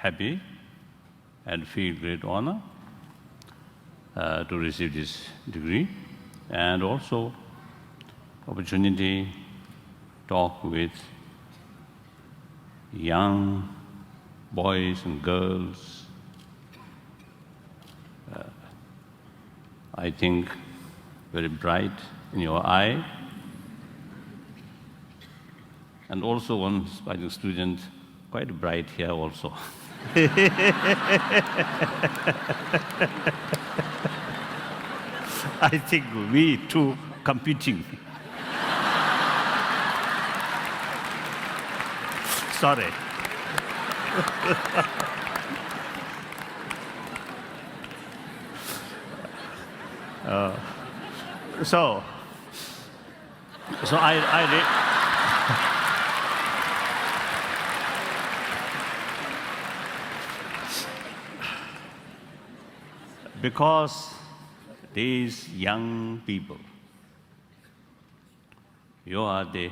happy and feel great honor to receive this degree, and also opportunity to talk with young boys and girls. I think very bright in your eye. And also one aspiring student, quite bright here also. I think we two competing. Sorry. So because these young people, you are the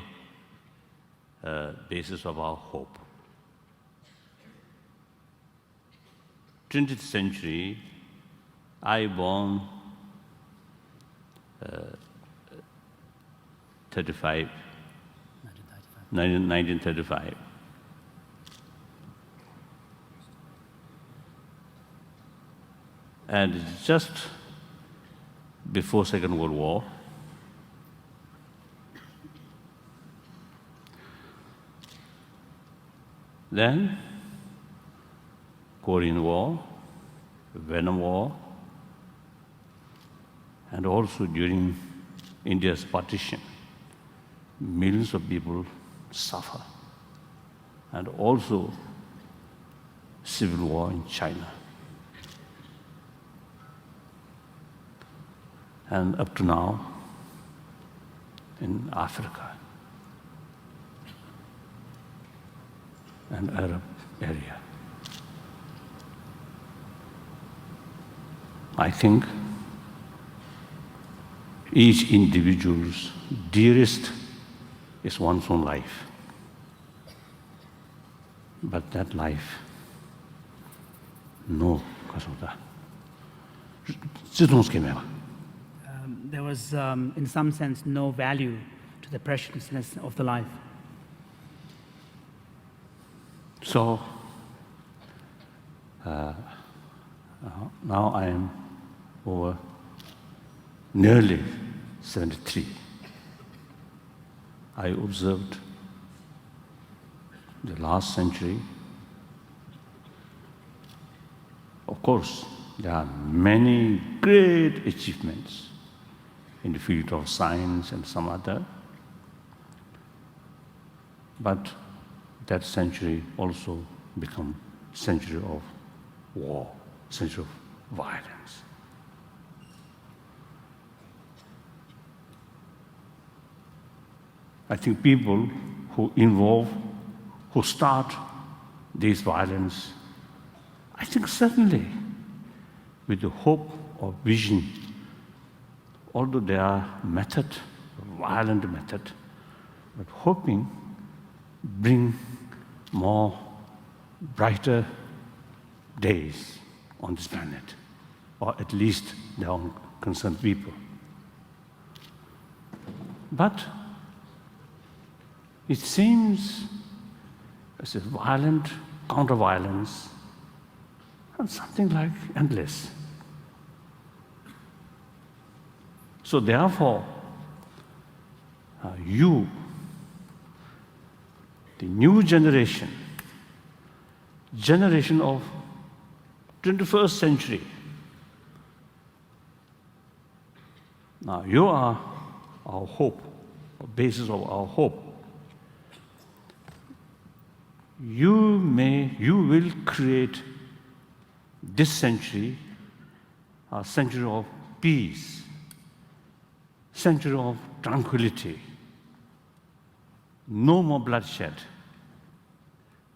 basis of our hope. 20th century, I born 1935. And just before Second World War, then Korean War, Vietnam War, and also during India's partition, millions of people suffer, and also civil war in China. And up to now, in Africa and Arab area. I think each individual's dearest is one's own life. But that life, no, because of that. There was, in some sense, no value to the preciousness of the life. So, now I am over nearly 73. I observed the last century. Of course, there are many great achievements in the field of science and some other. But that century also become century of war, century of violence. I think people who start this violence, I think certainly with the hope or vision, although they are violent method, but hoping bring more brighter days on this planet, or at least their own concerned people. But it seems as if violent counter-violence and something like endless. So therefore, you, the new generation of 21st century, now you are our hope, the basis of our hope. You will create this century a century of peace, century of tranquility, no more bloodshed.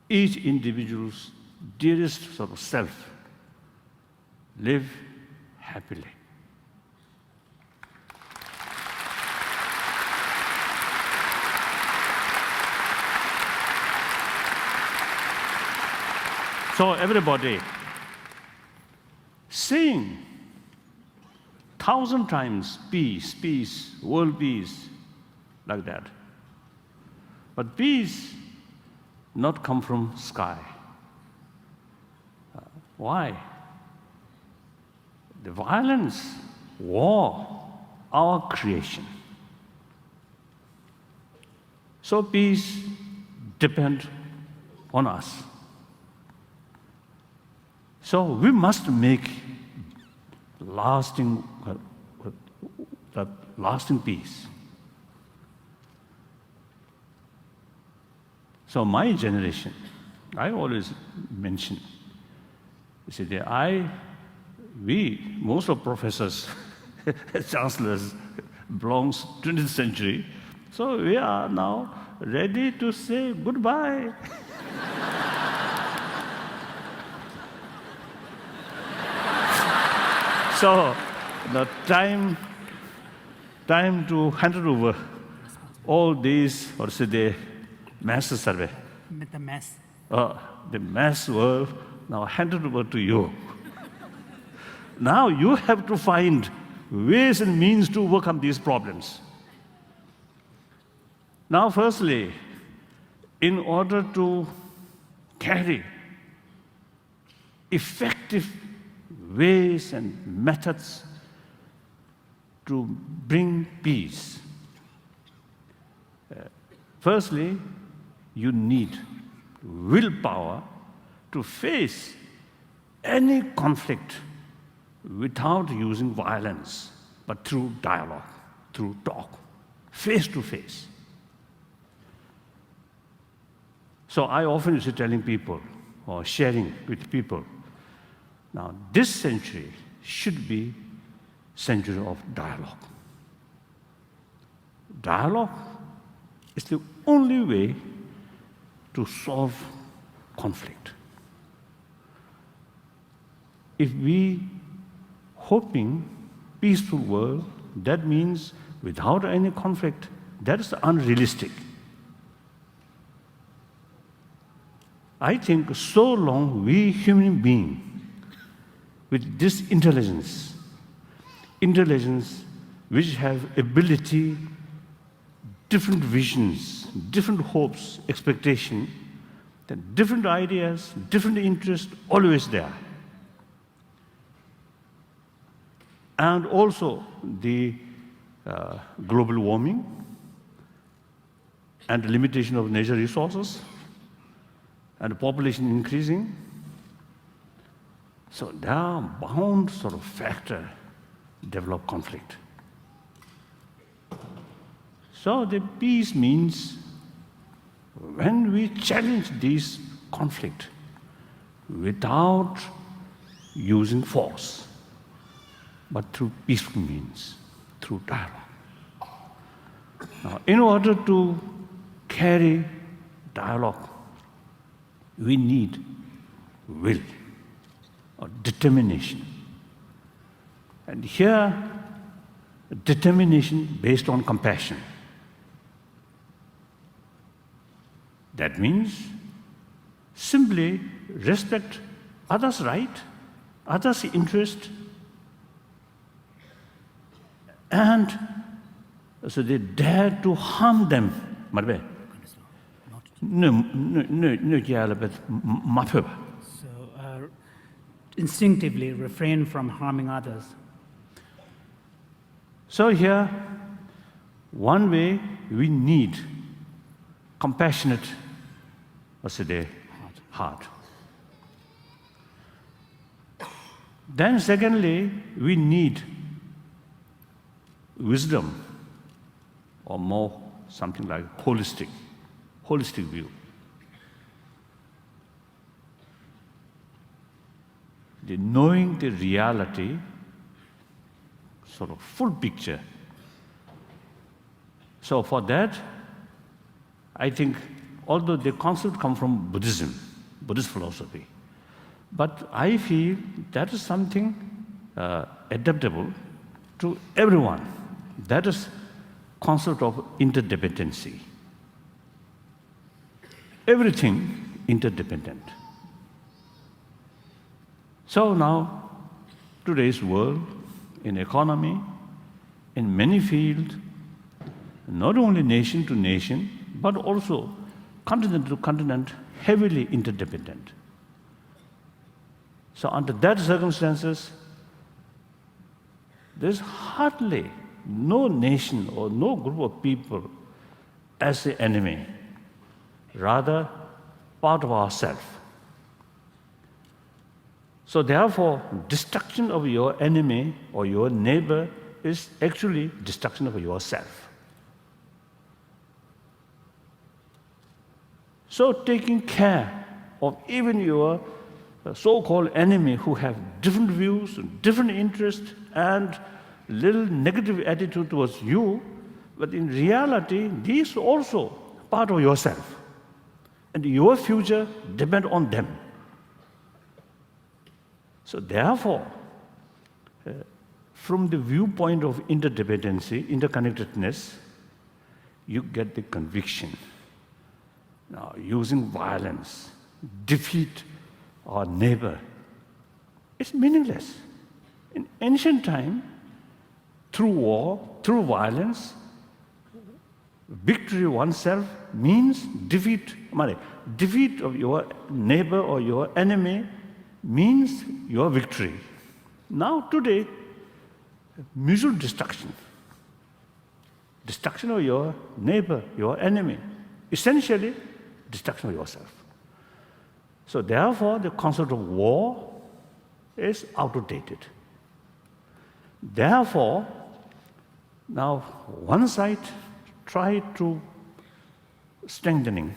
Each individual's dearest sort of self live happily. So everybody, saying 1,000 times peace, peace, world peace, like that. But peace not come from sky. Why? The violence, war, our creation. So peace depends on us. So we must make lasting peace. So my generation, I always mention, you see, most of professors, chancellors belongs 20th century. So we are now ready to say goodbye. So the time to hand it over all these, or say the mass survey. The mess. The mass world now handed over to you. Now you have to find ways and means to overcome these problems. Now, firstly, in order to carry effective ways and methods to bring peace, firstly, you need willpower to face any conflict without using violence, but through dialogue, through talk, face to face. So I often used to telling people or sharing with people, now this century should be century of dialogue. Dialogue is the only way to solve conflict. If we hoping peaceful world, that means without any conflict, that is unrealistic. I think so long we human beings with this intelligence which have ability, different visions, different hopes, expectation, then different ideas, different interests, always there. And also the global warming and the limitation of natural resources and the population increasing. So there are bound sort of factor develop conflict. So the peace means when we challenge this conflict without using force, but through peaceful means, through dialogue. Now, in order to carry dialogue, we need will or determination. And here, determination based on compassion. That means simply respect others' right, others' interest, and so they dare to harm them. So instinctively refrain from harming others. So here, one way we need compassionate, heart. Then secondly, we need wisdom, or more something like holistic view. The knowing the reality, sort of full picture. So for that, I think, although the concept comes from Buddhism, Buddhist philosophy, but I feel that is something adaptable to everyone. That is concept of interdependency. Everything interdependent. So now, today's world, in economy, in many fields, not only nation to nation, but also continent to continent, heavily interdependent. So under that circumstances, there's hardly no nation or no group of people as the enemy, rather part of ourselves. So therefore, destruction of your enemy or your neighbor is actually destruction of yourself. So taking care of even your so-called enemy who have different views, different interests, and little negative attitude towards you, but in reality, these are also part of yourself. And your future depends on them. So therefore, from the viewpoint of interdependency, interconnectedness, you get the conviction. Now, using violence, defeat our neighbor, it's meaningless. In ancient time, through war, through violence, victory oneself means defeat. Defeat of your neighbor or your enemy means your victory. Now today, mutual destruction. Destruction of your neighbor, your enemy. Essentially, destruction of yourself. So therefore, the concept of war is outdated. Therefore, now one side try to strengthening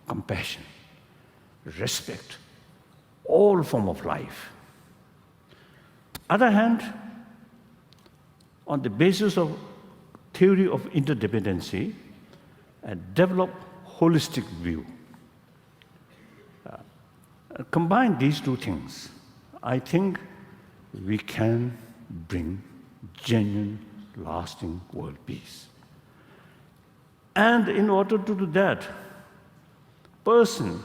compassion, respect, all form of life. Other hand, on the basis of theory of interdependency, develop holistic view. Combine these two things, I think we can bring genuine, lasting world peace. And in order to do that, person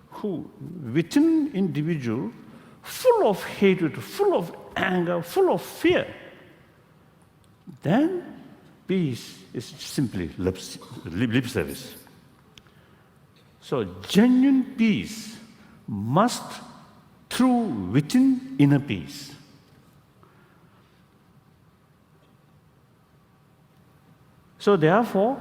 who within individual, full of hatred, full of anger, full of fear, then peace is simply lip service. So genuine peace must through within inner peace. So therefore,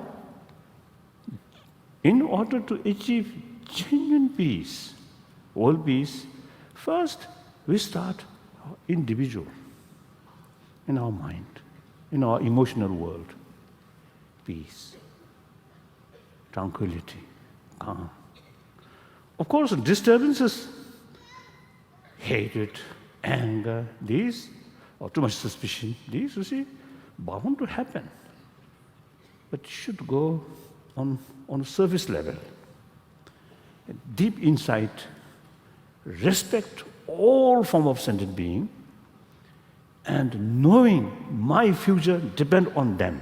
in order to achieve genuine peace, world peace, first we start individual, in our mind, in our emotional world. Peace, tranquility, calm. Of course, disturbances, hatred, anger, these, or too much suspicion, these, you see, bound to happen. But it should go on a surface level. Deep insight, respect all form of sentient being, and knowing my future depend on them.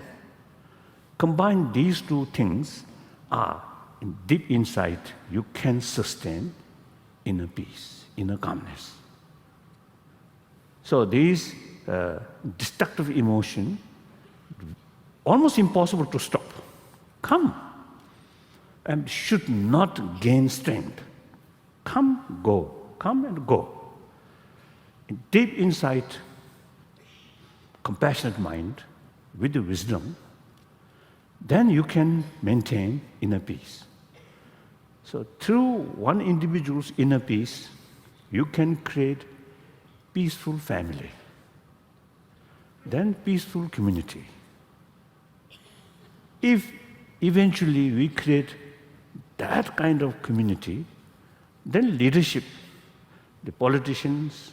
Combine these two things are, in deep insight, you can sustain inner peace, inner calmness. So these destructive emotion, almost impossible to stop, come and should not gain strength. Come, go, come and go. In deep insight, compassionate mind with the wisdom, then you can maintain inner peace. So through one individual's inner peace, you can create peaceful family, then peaceful community. If eventually we create that kind of community, then leadership, the politicians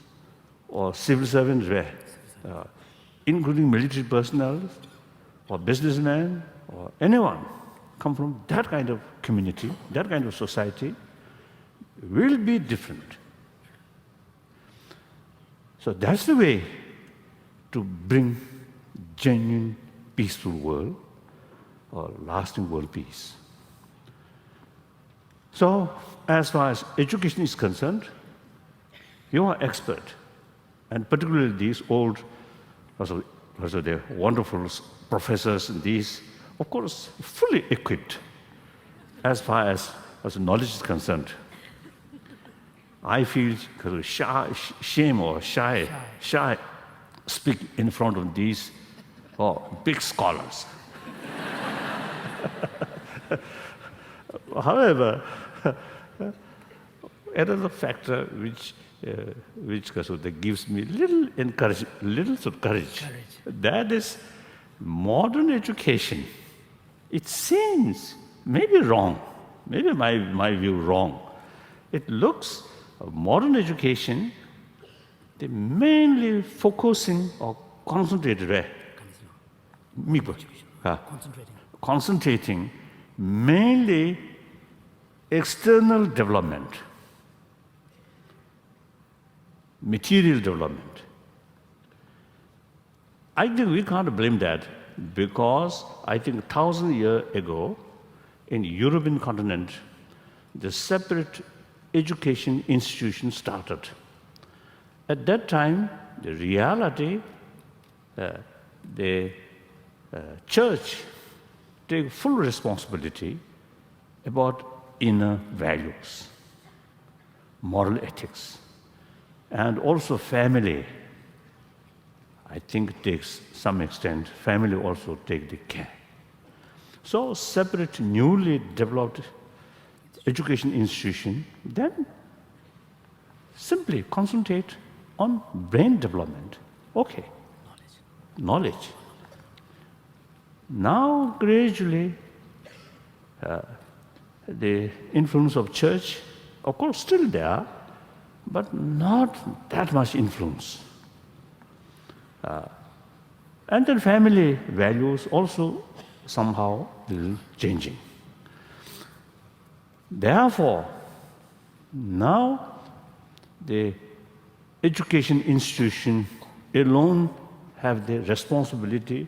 or civil servants, including military personnel or businessmen or anyone, come from that kind of community, that kind of society, will be different. So that's the way to bring genuine, peaceful world or lasting world peace. So, as far as education is concerned, you are expert. and particularly these old, also the wonderful professors, and these, of course, fully equipped as far as knowledge is concerned. I feel shame or shy speak in front of these big scholars. However, another factor which that gives me little sort of courage, that is modern education. It seems maybe wrong, maybe my view wrong. It looks modern education, they mainly focusing or concentrated concentrating mainly external development, material development. I think we can't blame that, because I think 1,000 years ago in European continent, the separate education institution started. At that time, the reality, the church take full responsibility about inner values, moral ethics, and also family. I think takes some extent, family also take the care. So separate, newly developed education institution, then simply concentrate on brain development. Okay, knowledge. Now gradually, the influence of church, of course, still there, but not that much influence. And then family values also somehow changing. Therefore, now the education institution alone have the responsibility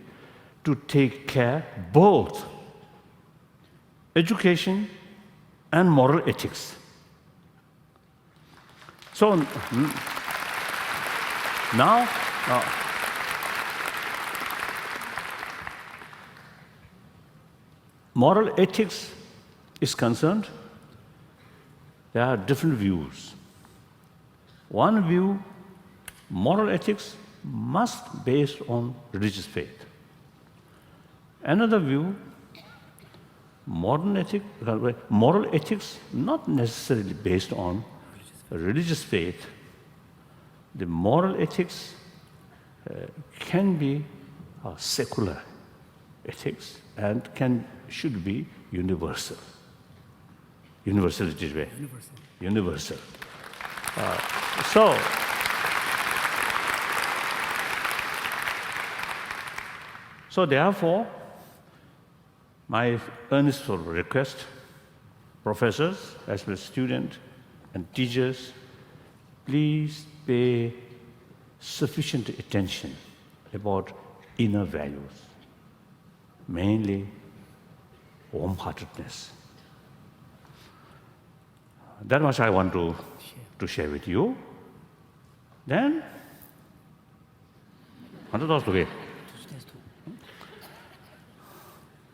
to take care both education and moral ethics. So now, moral ethics is concerned, there are different views. One view, moral ethics must be based on religious faith. Another view, moral ethics not necessarily based on religious faith. The moral ethics can be secular ethics and should be universal. Universality way. Universal. So therefore, my earnest request, professors as well as students and teachers, please pay sufficient attention about inner values, mainly warm-heartedness. That much I want to share with you. Then,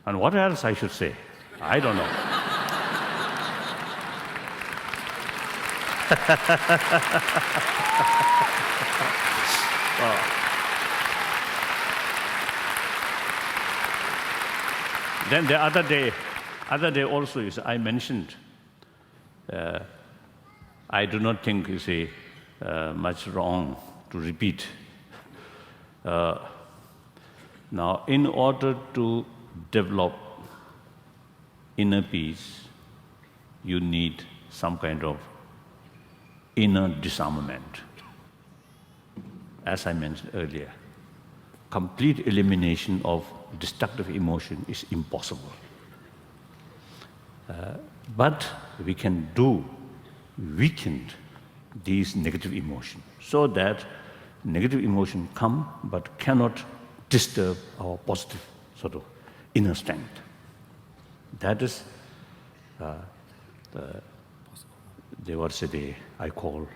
and what else I should say? I don't know. Then the other day also, I mentioned, I do not think, much wrong to repeat. Now, in order to develop inner peace, you need some kind of inner disarmament. As I mentioned earlier, complete elimination of destructive emotion is impossible. But we can weaken these negative emotions so that negative emotion come but cannot disturb our positive sort of inner strength. That is I call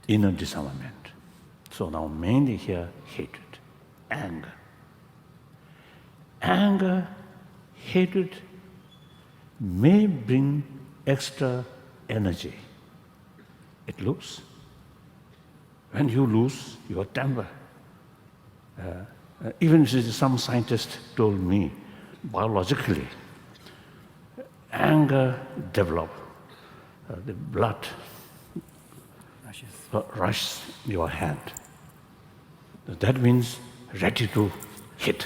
inner disarmament. So now mainly here, hatred, anger. Anger, hatred may bring extra energy. It looks. When you lose your temper, even some scientist told me, biologically, anger develop, the blood rushes your hand. That means ready to hit.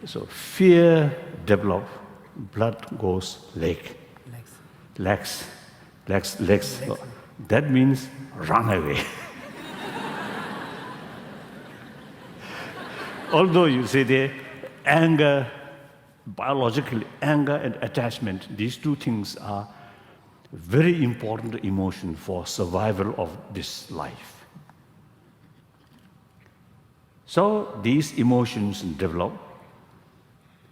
So fear develop, blood goes legs. That means run away. Although you say the anger, biologically, anger and attachment, these two things are very important emotion for survival of this life. So these emotions develop.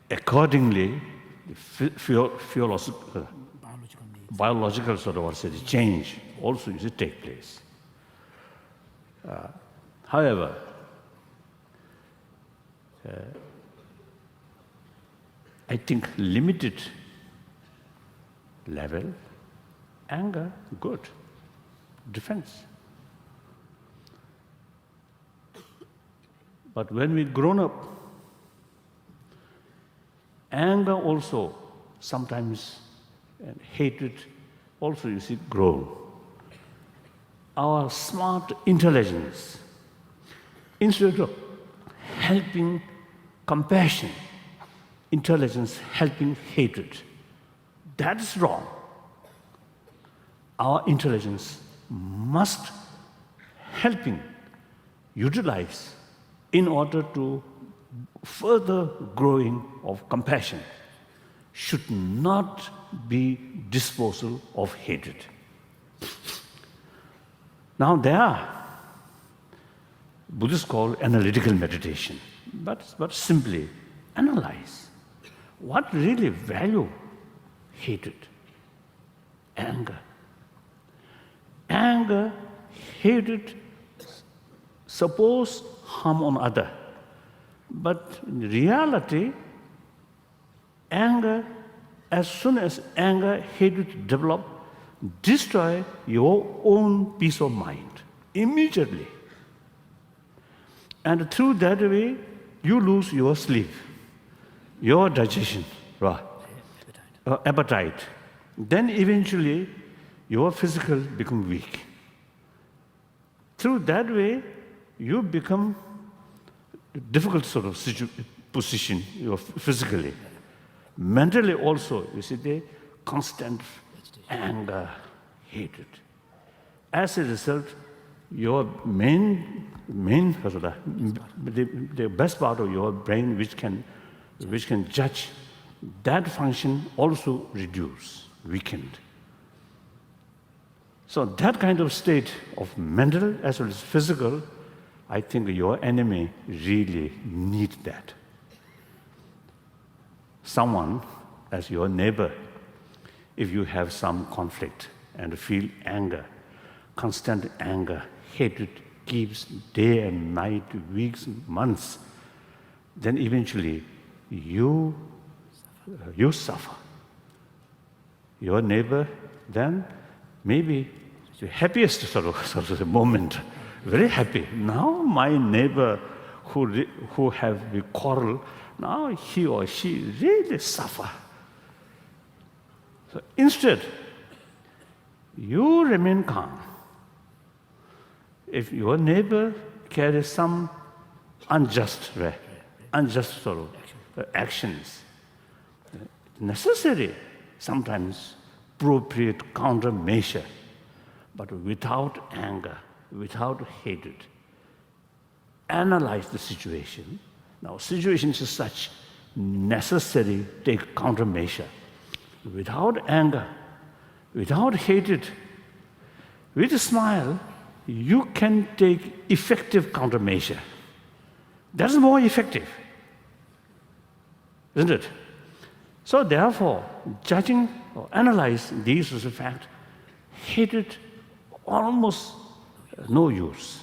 Accordingly, biological sort of change also take place. However, I think limited level, anger, good, defense. But when we grown up, anger also sometimes, and hatred also grow. Our smart intelligence, instead of helping compassion, intelligence helping hatred. That is wrong. Our intelligence must helping utilize in order to further growing of compassion, should not be disposal of hatred. Now there are Buddhists call analytical meditation, but simply analyze what really value hatred, anger. Anger, hatred, suppose harm on other. But in reality, anger, as soon as anger, hatred develop, destroy your own peace of mind immediately. And through that way, you lose your sleep, your digestion, appetite. Then eventually, your physical become weak. Through that way, you become difficult sort of position physically. Mentally also, the constant anger, hatred. As a result, your the best part of your brain which can judge, that function also reduced, weakened. So that kind of state of mental as well as physical, I think your enemy really needs that. Someone as your neighbor, if you have some conflict and feel anger, constant anger, hatred keeps day and night, weeks, months, then eventually you suffer. Your neighbor then maybe the happiest sort of moment, very happy. Now my neighbor who have the quarrel, now he or she really suffer. So instead, you remain calm. If your neighbor carries some unjust sort of actions, necessary, sometimes appropriate countermeasure, but without anger, without hatred. Analyze the situation. Now, situations is such, necessary, take countermeasure. Without anger, without hatred, with a smile, you can take effective countermeasure. That's more effective, isn't it? So therefore, judging or analyze these as a fact, hatred almost no use.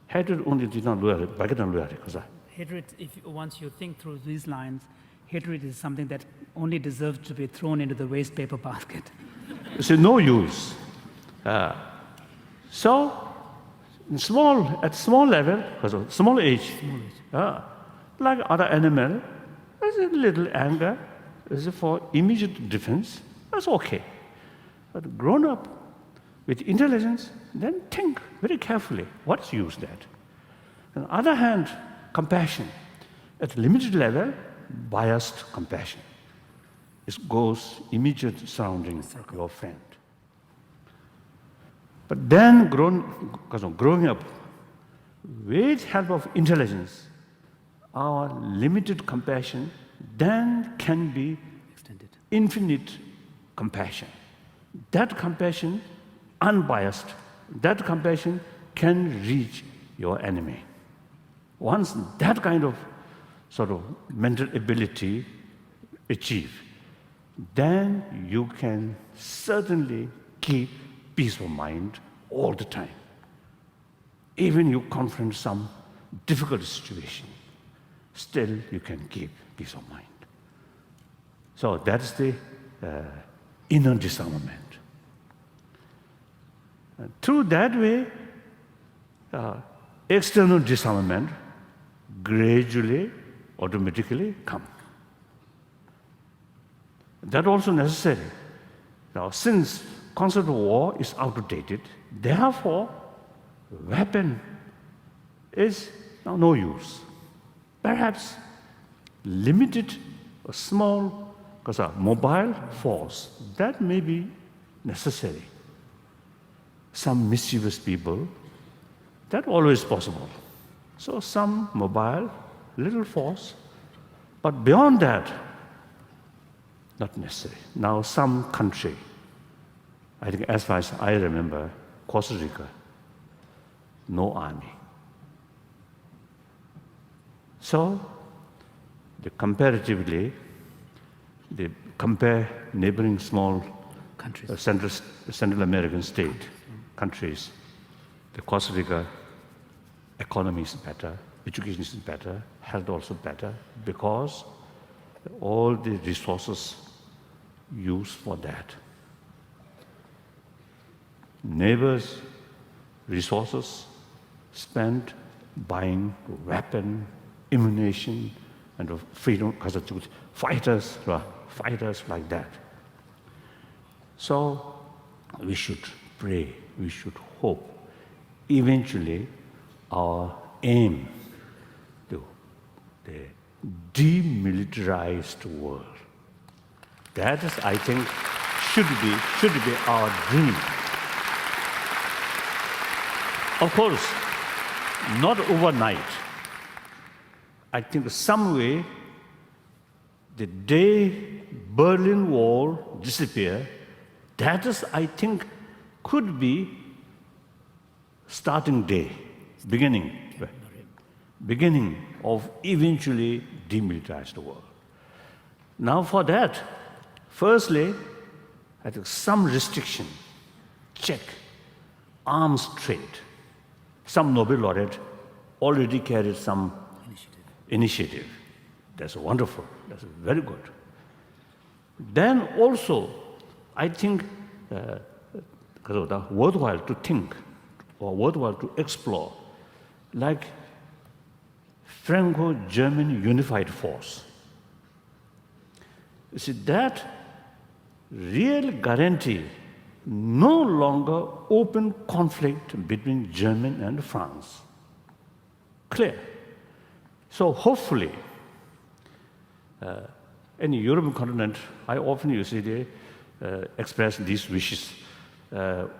Hatred only did not lure it, back then lure it, because Hatred, once you think through these lines, hatred is something that only deserves to be thrown into the waste paper basket. it's no use. So, at small level, small age, like other animal, there's a little anger, is for immediate defense. That's okay. But grown up with intelligence, then think very carefully what's use that. On the other hand, compassion. At limited level, biased compassion. It goes immediate surrounding your friend. But then growing up with help of intelligence, our limited compassion then can be Extended. Infinite compassion. That compassion, unbiased, that compassion can reach your enemy. Once that kind of sort of mental ability achieved, then you can certainly keep peace of mind all the time. Even you confront some difficult situation, still you can keep peace of mind. So that's the inner disarmament. Through that way, external disarmament gradually, automatically come. That also necessary. Now, since concept of war is outdated, therefore, weapon is now no use. Perhaps limited, or small, because a mobile force, that may be necessary. Some mischievous people, that always possible. So some mobile, little force, but beyond that, not necessary. Now some country, I think as far as I remember, Costa Rica, no army. So, comparatively, they compare neighboring small Countries. Central American countries. The Costa Rica economy is better, education is better, health also better, because all the resources used for that. Neighbors' resources spent buying weapon, ammunition, and freedom, fighters like that. So we should pray, we should hope. Eventually, our aim to the demilitarized world. That is, I think, should be our dream. Of course, not overnight. I think some way, the day Berlin Wall disappear, that is, I think, could be starting day, beginning of eventually demilitarized world. Now for that, firstly, I think some restriction, check, arms trade. Some Nobel laureate already carried some initiative. That's wonderful, that's very good. Then also, I think worthwhile to think or worthwhile to explore, like Franco-German unified force. You see, that real guarantee no longer open conflict between Germany and France. Clear. So hopefully, in the European continent, I often you see they express these wishes.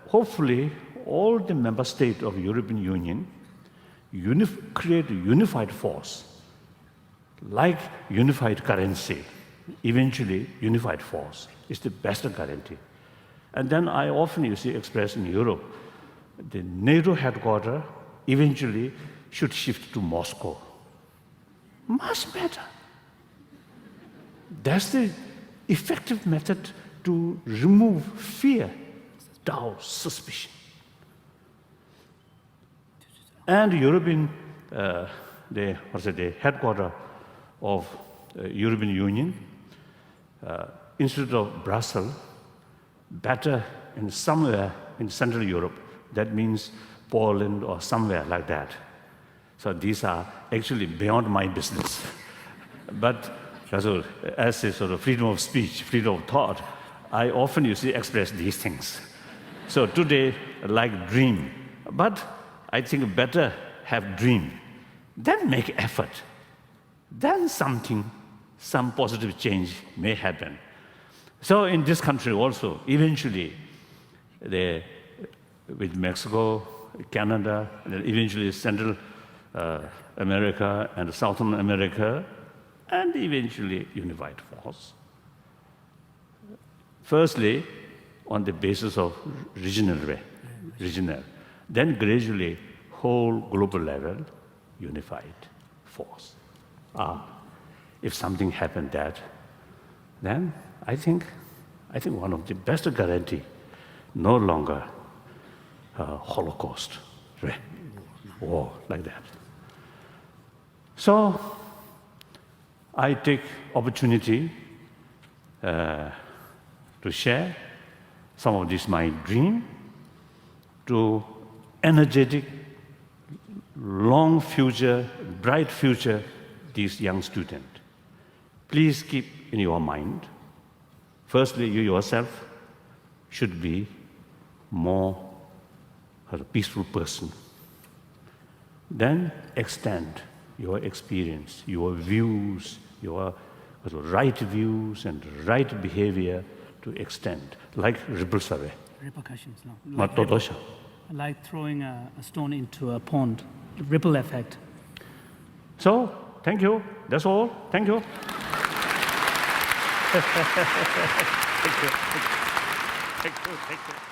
Hopefully, all the member states of European Union create a unified force, like unified currency. Eventually, unified force is the best guarantee. And then I often you see expressed in Europe, the NATO headquarters eventually should shift to Moscow. Much better. That's the effective method to remove fear, doubt, suspicion. And European, the headquarters of European Union, instead of Brussels, better in somewhere in Central Europe. That means Poland or somewhere like that. So these are actually beyond my business. But as a sort of freedom of speech, freedom of thought, I often express these things. So today, like dream, but I think better have dream, then make effort, then some positive change may happen. So in this country also, eventually, with Mexico, Canada, and eventually Central America and Southern America, and eventually unified force. Firstly, on the basis of regional, then gradually whole global level unified force. If something happened then I think one of the best guarantee, no longer Holocaust, war like that. So I take opportunity to share some of this my dream to energetic, long future, bright future, these young students. Please keep in your mind, firstly, you yourself should be more a peaceful person. Then extend your experience, your views, your right views and right behavior to extend, like ripples away. Repercussions, no. Matodosha. Like throwing a stone into a pond, ripple effect. So, thank you. That's all. Thank you. Thank you. Thank you. Thank you.